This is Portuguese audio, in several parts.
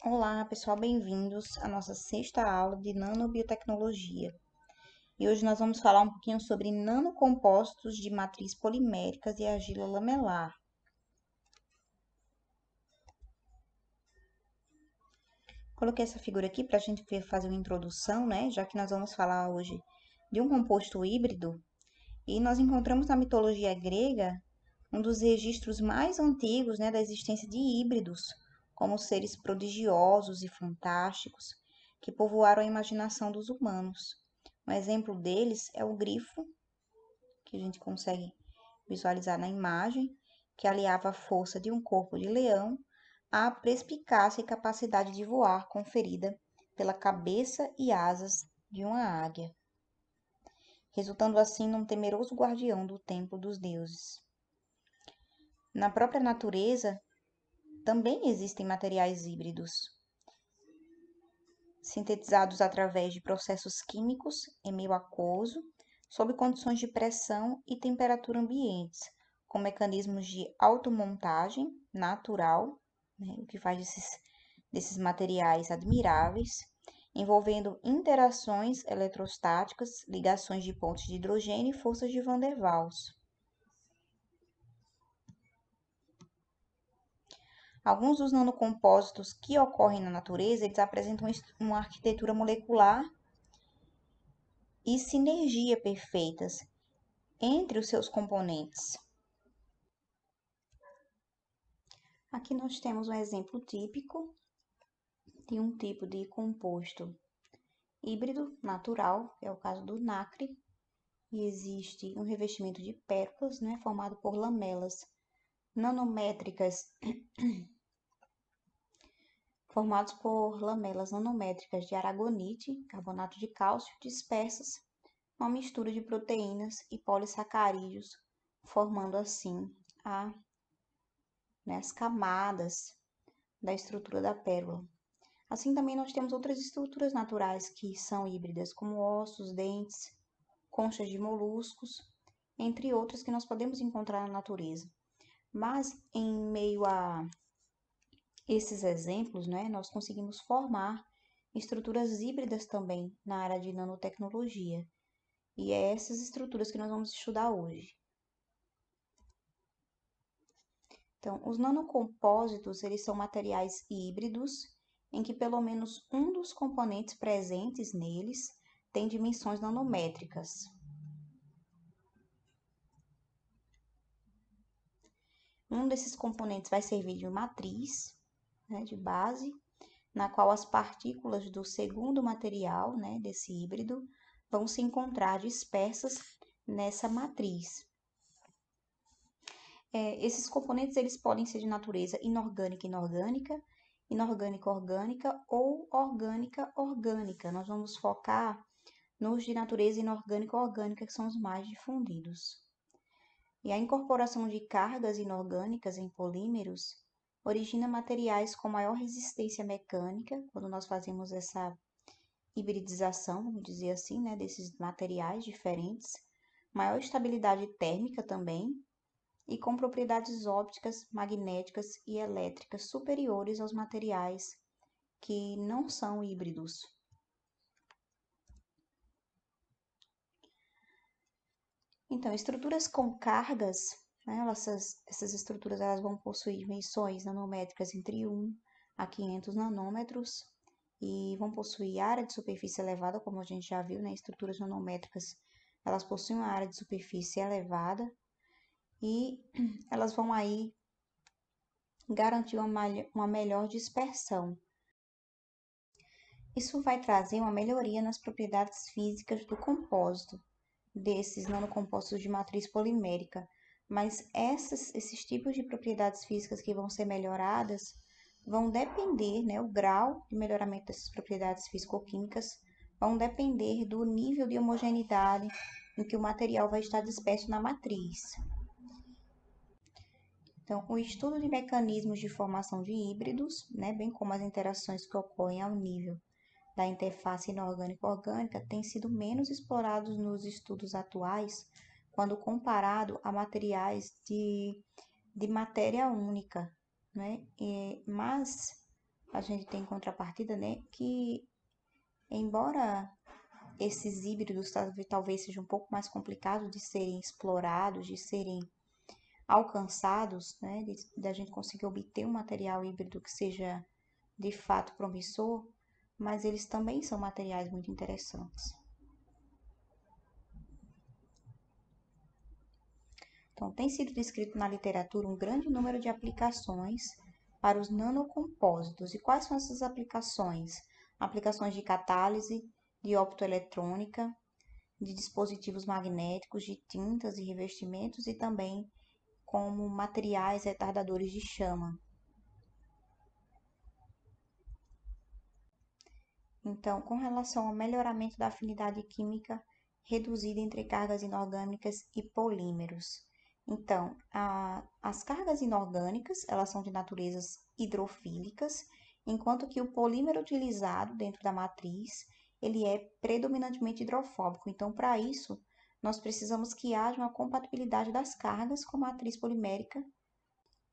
Olá, pessoal, bem-vindos à nossa sexta aula de nanobiotecnologia. E hoje nós vamos falar um pouquinho sobre nanocompostos de matriz poliméricas e argila lamelar. Coloquei essa figura aqui para a gente fazer uma introdução, né? Já que nós vamos falar hoje de um composto híbrido. E nós encontramos na mitologia grega um dos registros mais antigos, né, da existência de híbridos, como seres prodigiosos e fantásticos que povoaram a imaginação dos humanos. Um exemplo deles é o grifo, que a gente consegue visualizar na imagem, que aliava a força de um corpo de leão à perspicácia e capacidade de voar conferida pela cabeça e asas de uma águia, resultando assim num temeroso guardião do templo dos deuses. Na própria natureza, também existem materiais híbridos, sintetizados através de processos químicos em meio aquoso, sob condições de pressão e temperatura ambientes, com mecanismos de automontagem natural, né, o que faz desses materiais admiráveis, envolvendo interações eletrostáticas, ligações de pontos de hidrogênio e forças de Van der Waals. Alguns dos nanocompósitos que ocorrem na natureza, eles apresentam uma arquitetura molecular e sinergia perfeitas entre os seus componentes. Aqui nós temos um exemplo típico de um tipo de composto híbrido natural, é o caso do nacre, e existe um revestimento de pérolas, né, formado por lamelas nanométricas, formados por lamelas nanométricas de aragonite, carbonato de cálcio, dispersas, uma mistura de proteínas e polissacarídeos, formando assim as camadas da estrutura da pérola. Assim também nós temos outras estruturas naturais que são híbridas, como ossos, dentes, conchas de moluscos, entre outras que nós podemos encontrar na natureza. Mas em meio a esses exemplos, né, nós conseguimos formar estruturas híbridas também na área de nanotecnologia. E é essas estruturas que nós vamos estudar hoje. Então, os nanocompósitos, eles são materiais híbridos em que pelo menos um dos componentes presentes neles tem dimensões nanométricas. Um desses componentes vai servir de matriz, né, de base, na qual as partículas do segundo material, né, desse híbrido, vão se encontrar dispersas nessa matriz. Esses componentes eles podem ser de natureza inorgânica, inorgânica, inorgânica, orgânica ou orgânica, orgânica. Nós vamos focar nos de natureza inorgânica, orgânica, que são os mais difundidos. E a incorporação de cargas inorgânicas em polímeros origina materiais com maior resistência mecânica, quando nós fazemos essa hibridização, vamos dizer assim, né, desses materiais diferentes, maior estabilidade térmica também, e com propriedades ópticas, magnéticas e elétricas superiores aos materiais que não são híbridos. Então, estruturas com cargas, né, essas estruturas elas vão possuir dimensões nanométricas entre 1 a 500 nanômetros e vão possuir área de superfície elevada, como a gente já viu, né, estruturas nanométricas, elas possuem uma área de superfície elevada e elas vão aí garantir uma melhor dispersão. Isso vai trazer uma melhoria nas propriedades físicas do compósito, desses nanocompostos de matriz polimérica, mas esses tipos de propriedades físicas que vão ser melhoradas vão depender, né, o grau de melhoramento dessas propriedades físico-químicas vão depender do nível de homogeneidade em que o material vai estar disperso na matriz. Então, o estudo de mecanismos de formação de híbridos, né, bem como as interações que ocorrem ao nível da interface inorgânico-orgânica, tem sido menos explorados nos estudos atuais, quando comparado a materiais de matéria única, né? Mas a gente tem em contrapartida, né, que embora esses híbridos talvez sejam um pouco mais complicados de serem explorados, de serem alcançados, né, da gente conseguir obter um material híbrido que seja de fato promissor, mas eles também são materiais muito interessantes. Então, tem sido descrito na literatura um grande número de aplicações para os nanocompósitos. E quais são essas aplicações? Aplicações de catálise, de optoeletrônica, de dispositivos magnéticos, de tintas e revestimentos e também como materiais retardadores de chama. Então, com relação ao melhoramento da afinidade química reduzida entre cargas inorgânicas e polímeros. Então, as cargas inorgânicas, elas são de naturezas hidrofílicas, enquanto que o polímero utilizado dentro da matriz, ele é predominantemente hidrofóbico. Então, para isso, nós precisamos que haja uma compatibilidade das cargas com a matriz polimérica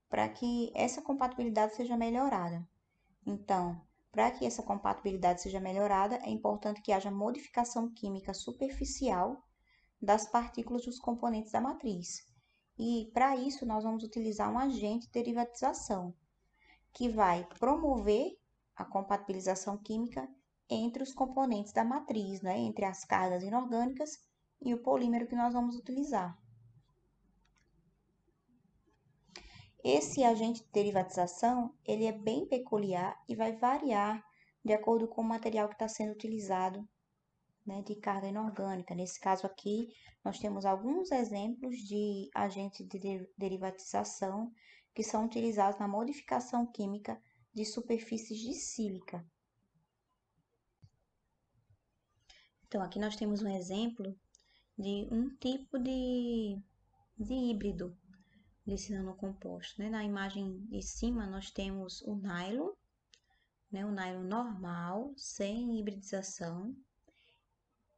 para que essa compatibilidade seja melhorada. Então, para que essa compatibilidade seja melhorada, é importante que haja modificação química superficial das partículas dos componentes da matriz. E para isso, nós vamos utilizar um agente de derivatização, que vai promover a compatibilização química entre os componentes da matriz, né? Entre as cargas inorgânicas e o polímero que nós vamos utilizar. Esse agente de derivatização, ele é bem peculiar e vai variar de acordo com o material que está sendo utilizado, né, de carga inorgânica. Nesse caso aqui, nós temos alguns exemplos de agentes de derivatização que são utilizados na modificação química de superfícies de sílica. Então, aqui nós temos um exemplo de um tipo de híbrido desse nanocomposto, né? Na imagem de cima nós temos o nylon, né? O nylon normal, sem hibridização.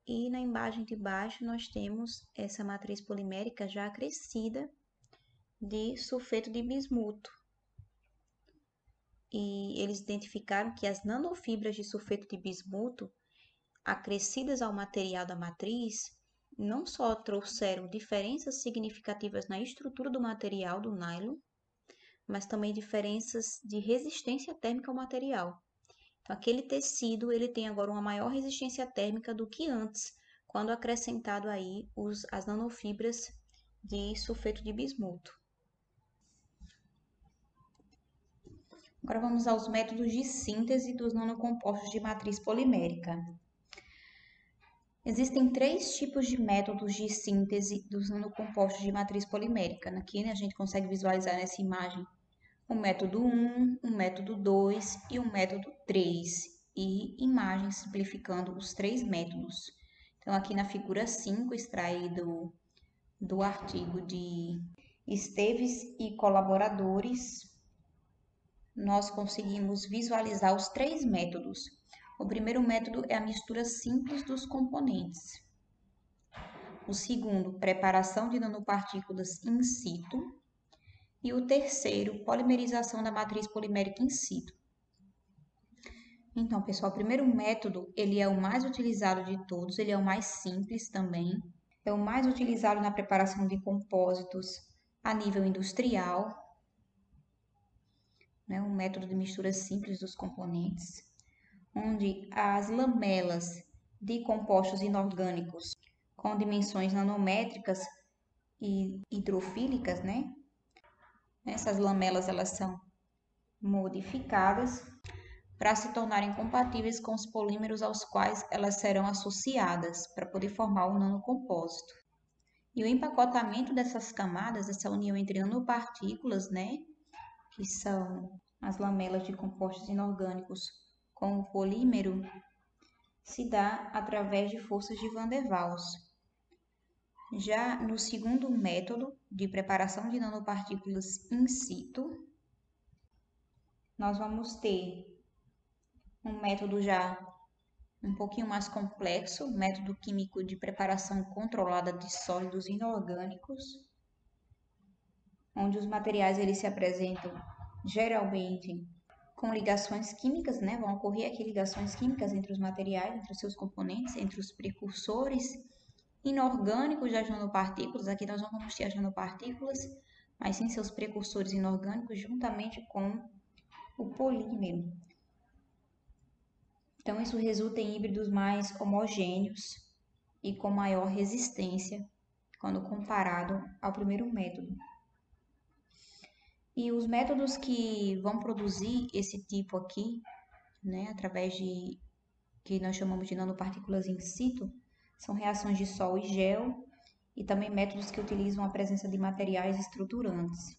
E na imagem de baixo nós temos essa matriz polimérica já acrescida de sulfeto de bismuto. E eles identificaram que as nanofibras de sulfeto de bismuto acrescidas ao material da matriz não só trouxeram diferenças significativas na estrutura do material do nylon, mas também diferenças de resistência térmica ao material. Então, aquele tecido ele tem agora uma maior resistência térmica do que antes, quando acrescentado aí as nanofibras de sulfeto de bismuto. Agora vamos aos métodos de síntese dos nanocompostos de matriz polimérica. Existem 3 tipos de métodos de síntese dos nanocompostos de matriz polimérica. Aqui, né, a gente consegue visualizar nessa imagem o método 1, o método 2 e o método 3. E imagens simplificando os 3 métodos. Então, aqui na figura 5, extraído do artigo de Esteves e colaboradores, nós conseguimos visualizar os 3 métodos. O primeiro método é a mistura simples dos componentes. O segundo, preparação de nanopartículas in situ. E o terceiro, polimerização da matriz polimérica in situ. Então, pessoal, o primeiro método, ele é o mais utilizado de todos, ele é o mais simples também. É o mais utilizado na preparação de compósitos a nível industrial, né? Um método de mistura simples dos componentes, onde as lamelas de compostos inorgânicos com dimensões nanométricas e hidrofílicas, né? Essas lamelas elas são modificadas para se tornarem compatíveis com os polímeros aos quais elas serão associadas para poder formar o nanocompósito. E o empacotamento dessas camadas, essa união entre nanopartículas, né, que são as lamelas de compostos inorgânicos com o polímero, se dá através de forças de Van der Waals. Já no segundo método de preparação de nanopartículas in situ, nós vamos ter um método já um pouquinho mais complexo, método químico de preparação controlada de sólidos inorgânicos, onde os materiais eles se apresentam geralmente com ligações químicas, né? Vão ocorrer aqui ligações químicas entre os materiais, entre os seus componentes, entre os precursores inorgânicos das nanopartículas. Aqui nós não vamos ter as nanopartículas, mas sim seus precursores inorgânicos juntamente com o polímero. Então, isso resulta em híbridos mais homogêneos e com maior resistência quando comparado ao primeiro método. E os métodos que vão produzir esse tipo aqui, né, através de que nós chamamos de nanopartículas in situ, são reações de sol e gel, e também métodos que utilizam a presença de materiais estruturantes,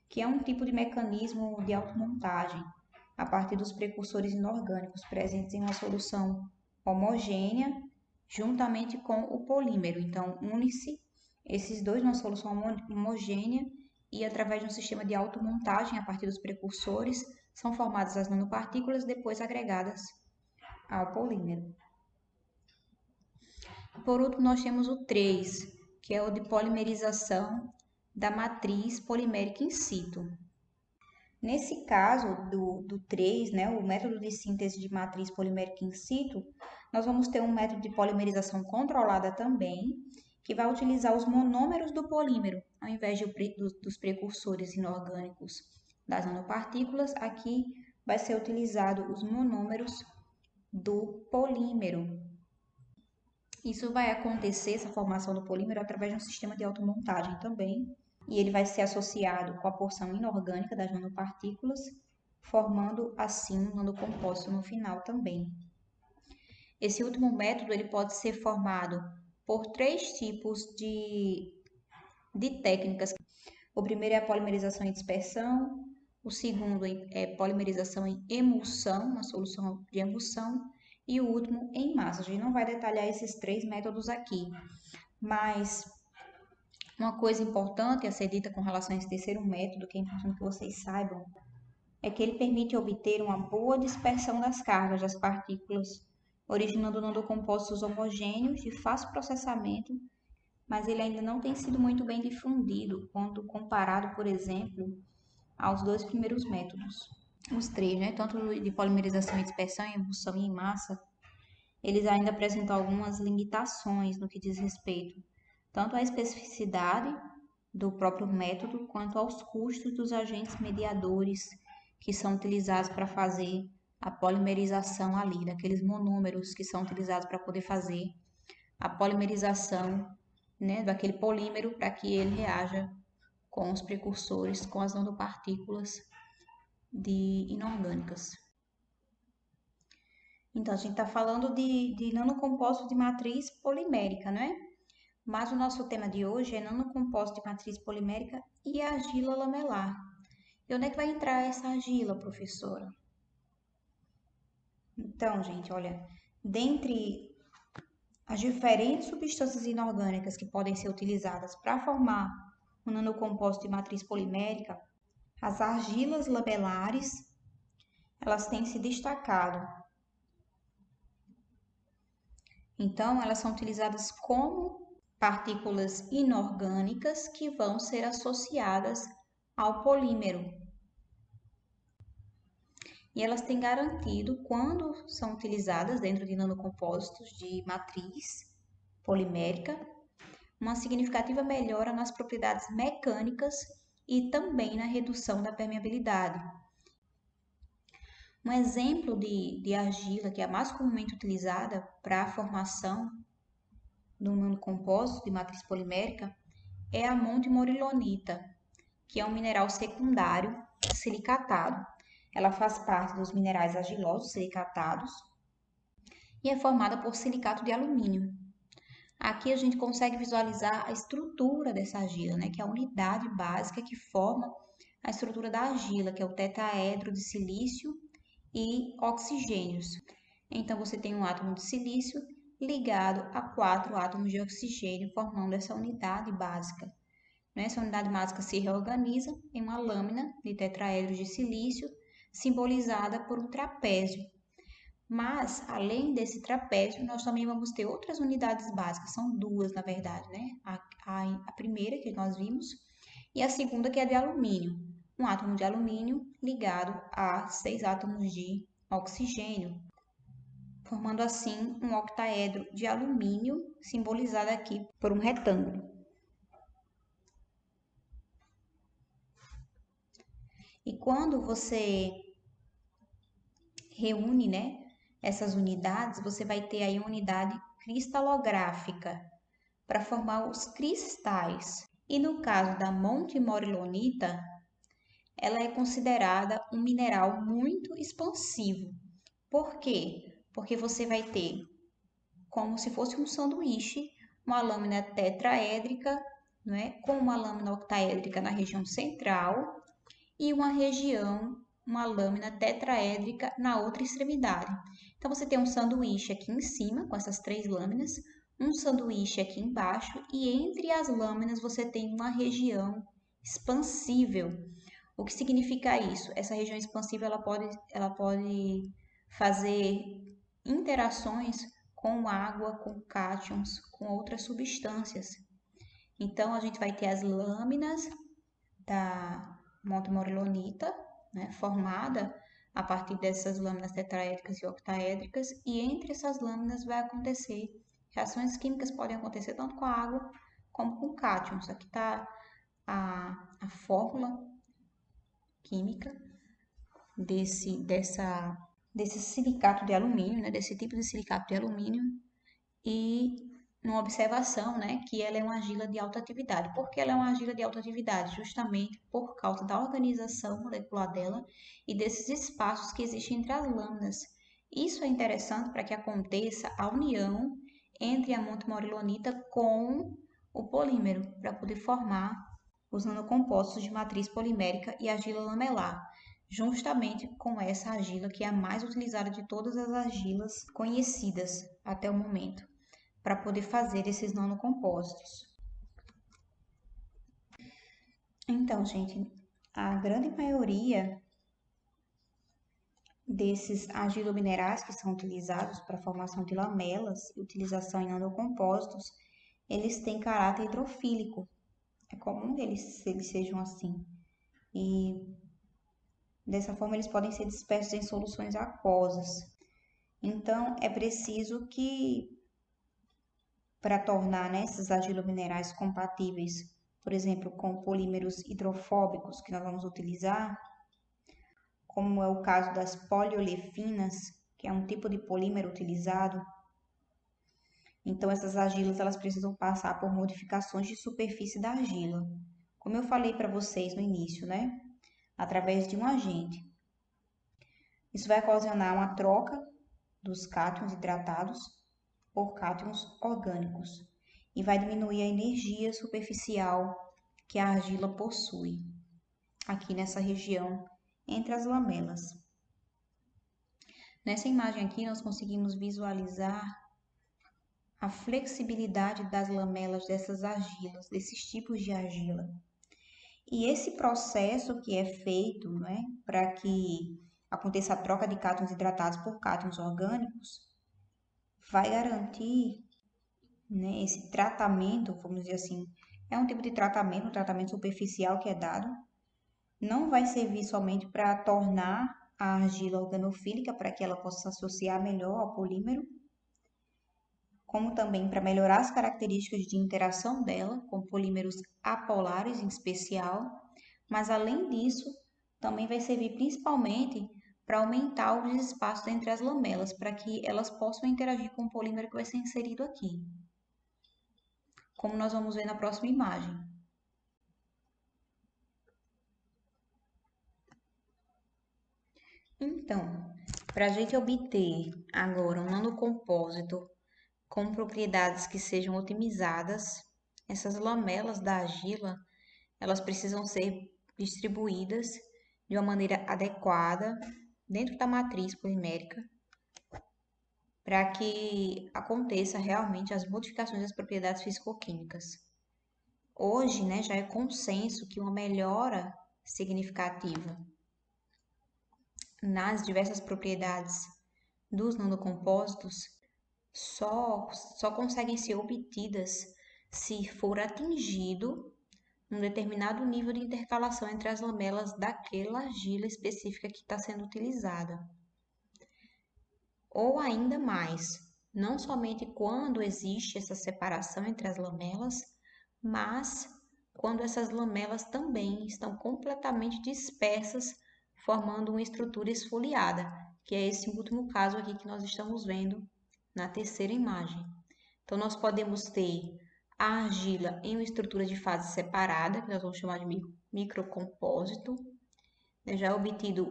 que é um tipo de mecanismo de automontagem a partir dos precursores inorgânicos presentes em uma solução homogênea juntamente com o polímero. Então, une-se esses dois numa solução homogênea e através de um sistema de automontagem a partir dos precursores são formadas as nanopartículas depois agregadas ao polímero. Por último, nós temos o 3, que é o de polimerização da matriz polimérica in situ. Nesse caso do 3, né, o método de síntese de matriz polimérica in situ, nós vamos ter um método de polimerização controlada também, que vai utilizar os monômeros do polímero, ao invés dos precursores inorgânicos das nanopartículas, aqui vai ser utilizado os monômeros do polímero. Isso vai acontecer, essa formação do polímero, através de um sistema de automontagem também, e ele vai ser associado com a porção inorgânica das nanopartículas, formando assim um nanocompósito no final também. Esse último método ele pode ser formado por 3 tipos de técnicas. O primeiro é a polimerização em dispersão, o segundo é polimerização em emulsão, uma solução de emulsão, e o último em massa. A gente não vai detalhar esses 3 métodos aqui, mas uma coisa importante a ser dita com relação a esse terceiro método, que é importante que vocês saibam, é que ele permite obter uma boa dispersão das cargas das partículas, originando nanocompósitos homogêneos de fácil processamento, mas ele ainda não tem sido muito bem difundido quando comparado, por exemplo, aos 2 primeiros métodos. Os 3, né, tanto de polimerização em dispersão, em emulsão e em massa, eles ainda apresentam algumas limitações no que diz respeito tanto à especificidade do próprio método quanto aos custos dos agentes mediadores que são utilizados para fazer a polimerização ali, daqueles monômeros que são utilizados para poder fazer a polimerização, né, daquele polímero para que ele reaja com os precursores, com as nanopartículas inorgânicas. Então, a gente está falando de nanocompósito de matriz polimérica, né? Mas o nosso tema de hoje é nanocompósito de matriz polimérica e argila lamelar. E onde é que vai entrar essa argila, professora? Então, gente, olha, dentre as diferentes substâncias inorgânicas que podem ser utilizadas para formar um nanocompósito de matriz polimérica, as argilas lamelares, elas têm se destacado. Então, elas são utilizadas como partículas inorgânicas que vão ser associadas ao polímero. E elas têm garantido, quando são utilizadas dentro de nanocompósitos de matriz polimérica, uma significativa melhora nas propriedades mecânicas e também na redução da permeabilidade. Um exemplo de argila que é a mais comumente utilizada para a formação do nanocompósito de matriz polimérica é a montimorilonita, que é um mineral secundário silicatado. Ela faz parte dos minerais argilosos silicatados e é formada por silicato de alumínio. Aqui a gente consegue visualizar a estrutura dessa argila, né, que é a unidade básica que forma a estrutura da argila, que é o tetraedro de silício e oxigênios. Então, você tem um átomo de silício ligado a 4 átomos de oxigênio, formando essa unidade básica. Essa unidade básica se reorganiza em uma lâmina de tetraedro de silício, simbolizada por um trapézio. Mas, além desse trapézio, nós também vamos ter outras unidades básicas, são 2, na verdade, né? A primeira que nós vimos e a segunda que é de alumínio. um átomo de alumínio ligado a 6 átomos de oxigênio, formando assim um octaedro de alumínio, simbolizado aqui por um retângulo. E quando você reúne, né, essas unidades, você vai ter aí uma unidade cristalográfica para formar os cristais. E no caso da montemorilonita, ela é considerada um mineral muito expansivo. Por quê? Porque você vai ter, como se fosse um sanduíche, uma lâmina tetraédrica, não é? Com uma lâmina octaédrica na região central e uma lâmina tetraédrica na outra extremidade. Então você tem um sanduíche aqui em cima, com essas 3 lâminas, um sanduíche aqui embaixo, e entre as lâminas você tem uma região expansível. O que significa isso? Essa região expansiva ela pode fazer interações com água, com cátions, com outras substâncias. Então a gente vai ter as lâminas da montemorilonita, né, formada a partir dessas lâminas tetraédricas e octaédricas, e entre essas lâminas vai acontecer reações químicas, podem acontecer tanto com a água como com cátions. Aqui está a fórmula química desse silicato de alumínio, né, desse tipo de silicato de alumínio, e uma observação, né, que ela é uma argila de alta atividade. Por que ela é uma argila de alta atividade? Justamente por causa da organização molecular dela e desses espaços que existem entre as lâminas. Isso é interessante para que aconteça a união entre a montemorilonita com o polímero, para poder formar os nanocompostos de matriz polimérica e argila lamelar, justamente com essa argila que é a mais utilizada de todas as argilas conhecidas até o momento, para poder fazer esses nanocompostos. Então, gente, a grande maioria desses argilominerais que são utilizados para a formação de lamelas e utilização em nanocompostos, eles têm caráter hidrofílico. É comum que eles sejam assim. E dessa forma eles podem ser dispersos em soluções aquosas. Então, é preciso que, para tornar, né, esses argilominerais compatíveis, por exemplo, com polímeros hidrofóbicos que nós vamos utilizar, como é o caso das poliolefinas, que é um tipo de polímero utilizado. Então, essas argilas elas precisam passar por modificações de superfície da argila, como eu falei para vocês no início, né? Através de um agente. Isso vai ocasionar uma troca dos cátions hidratados por cátions orgânicos e vai diminuir a energia superficial que a argila possui aqui nessa região entre as lamelas. Nessa imagem aqui nós conseguimos visualizar a flexibilidade das lamelas dessas argilas, desses tipos de argila. E esse processo que é feito, né, para que aconteça a troca de cátions hidratados por cátions orgânicos, vai garantir, né, esse tratamento, vamos dizer assim, é um tipo de tratamento, um tratamento superficial que é dado, não vai servir somente para tornar a argila organofílica, para que ela possa se associar melhor ao polímero, como também para melhorar as características de interação dela com polímeros apolares em especial, mas além disso, também vai servir principalmente para aumentar os espaços entre as lamelas, para que elas possam interagir com o polímero que vai ser inserido aqui, como nós vamos ver na próxima imagem. Então, para a gente obter agora um nanocompósito com propriedades que sejam otimizadas, essas lamelas da argila, elas precisam ser distribuídas de uma maneira adequada dentro da matriz polimérica, para que aconteça realmente as modificações das propriedades fisicoquímicas. Hoje, né, já é consenso que uma melhora significativa nas diversas propriedades dos nanocompósitos só conseguem ser obtidas se for atingido um determinado nível de intercalação entre as lamelas daquela argila específica que está sendo utilizada. Ou ainda mais, não somente quando existe essa separação entre as lamelas, mas quando essas lamelas também estão completamente dispersas, formando uma estrutura esfoliada, que é esse último caso aqui que nós estamos vendo na terceira imagem. Então, nós podemos ter a argila em uma estrutura de fase separada, que nós vamos chamar de microcompósito, né? Já obtido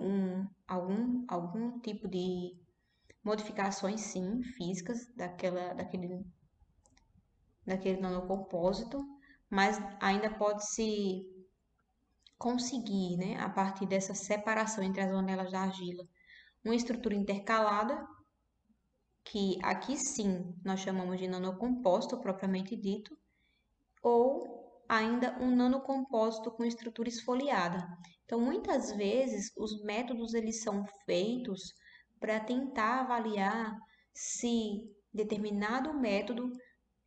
algum tipo de modificações, sim, físicas daquele nanocompósito, mas ainda pode-se conseguir, né, a partir dessa separação entre as lamelas da argila, uma estrutura intercalada, que aqui sim nós chamamos de nanocompósito propriamente dito, ou ainda um nanocompósito com estrutura esfoliada. Então, muitas vezes, os métodos eles são feitos para tentar avaliar se determinado método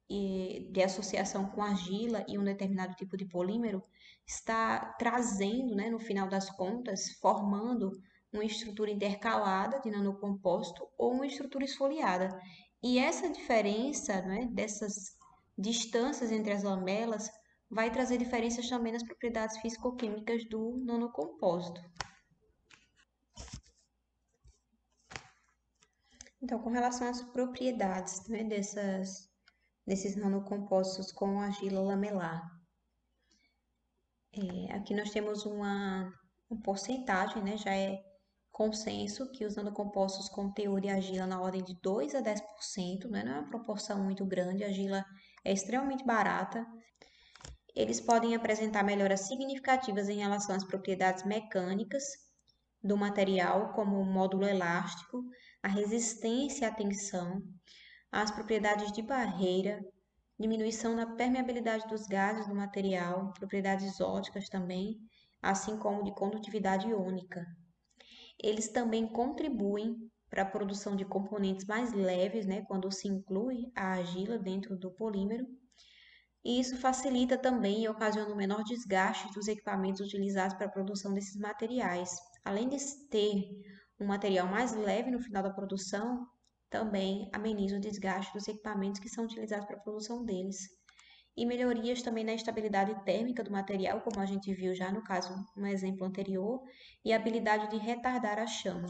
de associação com argila e um determinado tipo de polímero está trazendo, né, no final das contas, formando uma estrutura intercalada de nanocomposto ou uma estrutura esfoliada. E essa diferença, né, dessas distâncias entre as lamelas vai trazer diferenças também nas propriedades físico-químicas do nanocompósito. Então, com relação às propriedades, né, desses nanocompostos com argila lamelar, aqui nós temos uma porcentagem, né, já é consenso que os nanocompostos com teor de argila na ordem de 2 a 10%, né, não é uma proporção muito grande, a argila é extremamente barata. Eles podem apresentar melhoras significativas em relação às propriedades mecânicas do material, como o módulo elástico, a resistência à tensão, as propriedades de barreira, diminuição na permeabilidade dos gases do material, propriedades óticas também, assim como de condutividade iônica. Eles também contribuem para a produção de componentes mais leves, né, quando se inclui a argila dentro do polímero, e isso facilita também e ocasiona um menor desgaste dos equipamentos utilizados para a produção desses materiais. Além de ter um material mais leve no final da produção, também ameniza o desgaste dos equipamentos que são utilizados para a produção deles. E melhorias também na estabilidade térmica do material, como a gente viu já no caso, no exemplo anterior, e a habilidade de retardar a chama.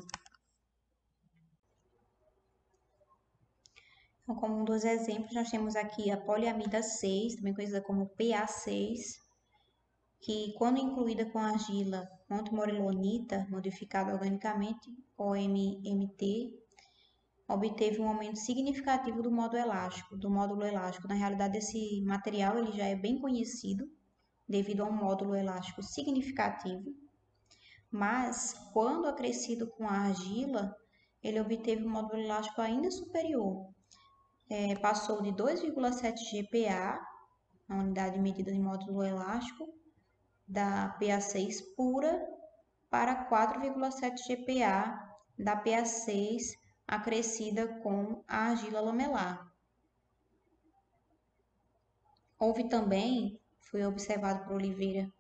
Então, como um dos exemplos, nós temos aqui a poliamida 6, também conhecida como PA6, que quando incluída com a argila montmorillonita modificada organicamente, OMMT, obteve um aumento significativo do módulo elástico. Na realidade, esse material ele já é bem conhecido devido a um módulo elástico significativo, mas quando acrescido com a argila, ele obteve um módulo elástico ainda superior. Passou de 2,7 GPa, a unidade medida de módulo elástico, da PA6 pura, para 4,7 GPa da PA6 acrescida com a argila lamelar. Houve também, foi observado por Oliveira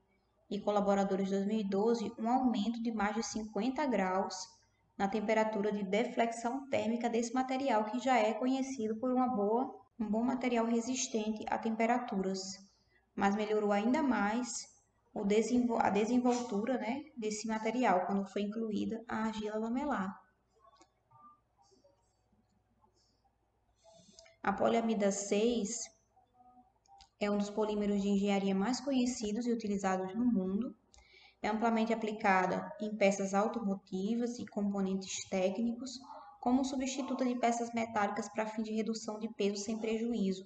e colaboradores em 2012, um aumento de mais de 50 graus na temperatura de deflexão térmica desse material, que já é conhecido por um bom material resistente a temperaturas, mas melhorou ainda mais a desenvoltura, né, desse material quando foi incluída a argila lamelar. A poliamida 6 é um dos polímeros de engenharia mais conhecidos e utilizados no mundo. É amplamente aplicada em peças automotivas e componentes técnicos, como substituta de peças metálicas para fim de redução de peso sem prejuízo.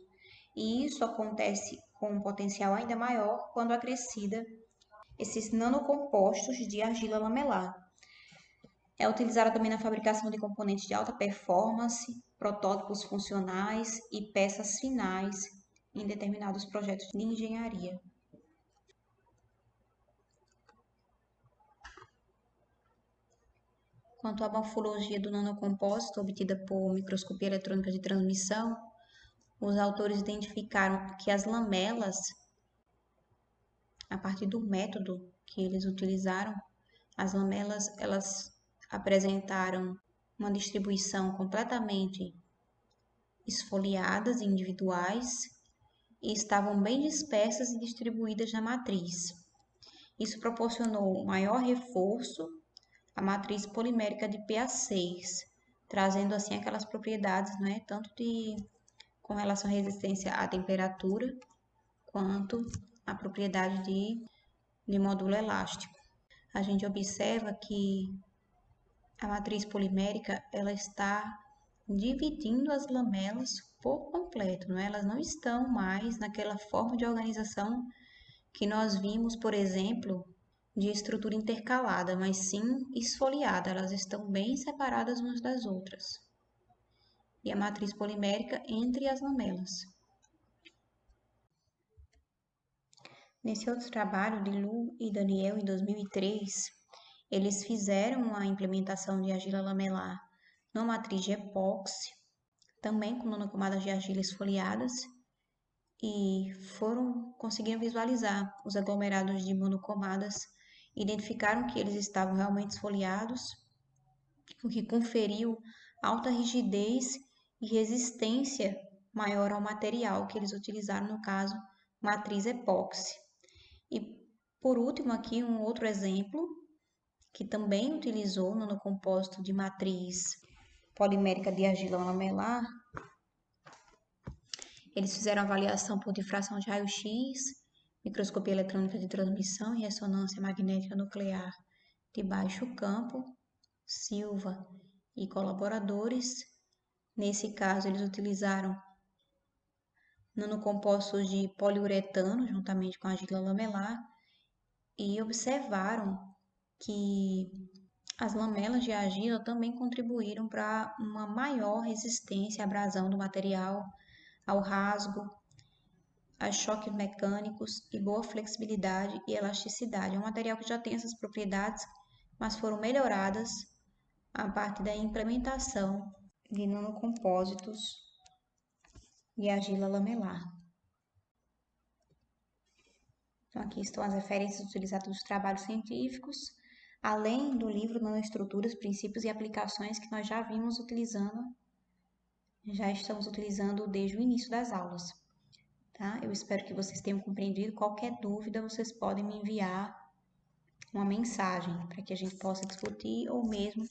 E isso acontece com um potencial ainda maior quando acrescida esses nanocompostos de argila lamelar. É utilizada também na fabricação de componentes de alta performance, protótipos funcionais e peças finais em determinados projetos de engenharia. Quanto à morfologia do nanocompósito obtida por microscopia eletrônica de transmissão, os autores identificaram que as lamelas a partir do método que eles utilizaram, as lamelas elas apresentaram uma distribuição completamente esfoliadas e individuais e estavam bem dispersas e distribuídas na matriz. Isso proporcionou maior reforço à matriz polimérica de PA6, trazendo assim aquelas propriedades, né, tanto com relação à resistência à temperatura, quanto a propriedade de módulo elástico. A gente observa que a matriz polimérica ela está dividindo as lamelas por completo, não é? Elas não estão mais naquela forma de organização que nós vimos, por exemplo, de estrutura intercalada, mas sim esfoliada. Elas estão bem separadas umas das outras. E a matriz polimérica entre as lamelas. Nesse outro trabalho de Lu e Daniel, em 2003, eles fizeram a implementação de argila lamelar numa matriz de epóxi, também com nanocamadas de argila esfoliadas, e conseguiram visualizar os aglomerados de monocomadas, identificaram que eles estavam realmente esfoliados, o que conferiu alta rigidez e resistência maior ao material que eles utilizaram, no caso, matriz epóxi. E por último aqui um outro exemplo que também utilizou no compósito de matriz polimérica de argila lamelar. Eles fizeram avaliação por difração de raio-x, microscopia eletrônica de transmissão e ressonância magnética nuclear de baixo campo, Silva e colaboradores. Nesse caso, eles utilizaram nanocompostos de poliuretano juntamente com argila lamelar e observaram que as lamelas de argila também contribuíram para uma maior resistência à abrasão do material, ao rasgo, a choques mecânicos e boa flexibilidade e elasticidade. É um material que já tem essas propriedades, mas foram melhoradas a partir da implementação de nanocompósitos de argila lamelar. Então, aqui estão as referências utilizadas nos trabalhos científicos, além do livro Nanoestruturas, Princípios e Aplicações, que nós já estamos utilizando desde o início das aulas. Tá? Eu espero que vocês tenham compreendido. Qualquer dúvida, vocês podem me enviar uma mensagem para que a gente possa discutir ou mesmo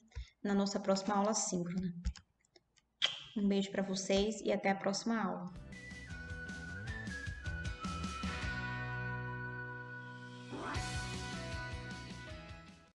na nossa próxima aula síncrona. Um beijo para vocês e até a próxima aula.